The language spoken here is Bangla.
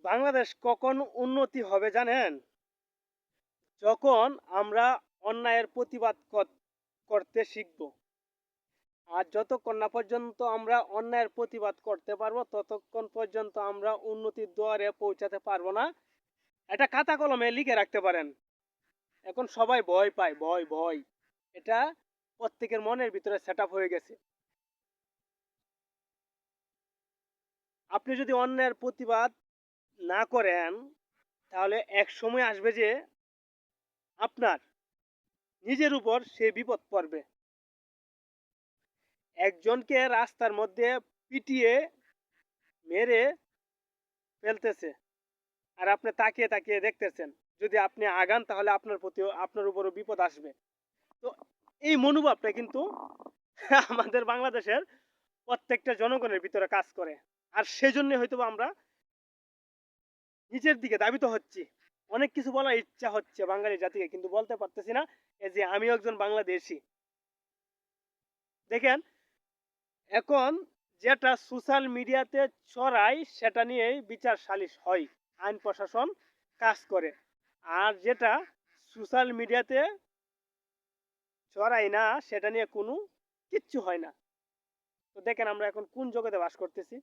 বাংলাদেশ কখন উন্নতি হবে জানেন? যখন আমরা অন্যায়ের প্রতিবাদ করতে শিখব। আর যতক্ষণ না পর্যন্ত আমরা অন্যায়ের প্রতিবাদ করতে পারবো, ততক্ষণ পর্যন্ত আমরা উন্নতির দুয়ারে পৌঁছাতে পারবো না। এটা খাতা কলমে লিখে রাখতে পারেন। এখন সবাই ভয় পায়, ভয় ভয়। এটা প্রত্যেকের মনের ভিতরে সেট আপ হয়ে গেছে। আপনি যদি অন্যায়ের প্রতিবাদ না করেন, তাহলে এক সময় আসবে যে আপনার নিজের উপর সে বিপদ পড়বে। একজনকে রাস্তার মধ্যে পিটিয়ে মেরে ফেলতেছে, আর আপনি তাকিয়ে তাকিয়ে দেখতেছেন। যদি আপনি আগান তাহলে আপনার উপরও বিপদ আসবে। তো এই মনোভাবটা কিন্তু আমাদের বাংলাদেশের প্রত্যেকটা জনগণের ভিতরে কাজ করে। আর সেজন্য হয়তো আমরা নিচের দিকে ধাবিত হচ্ছি। অনেক কিছু বলার ইচ্ছা হচ্ছে বাঙালি জাতিকে, কিন্তু বলতে পারতেছি না। এই যে আমি একজন বাংলাদেশি, দেখেন, এখন যেটা সোশ্যাল মিডিয়াতে ছড়ায় সেটা নিয়েই বিচার সালিশ হয়, আইন প্রশাসন কাজ করে। আর যেটা সোশ্যাল মিডিয়াতে ছড়ায় না সেটা নিয়ে কোনো কিচ্ছু হয় না। তো দেখেন আমরা এখন কোন জগতে বাস করতেছি।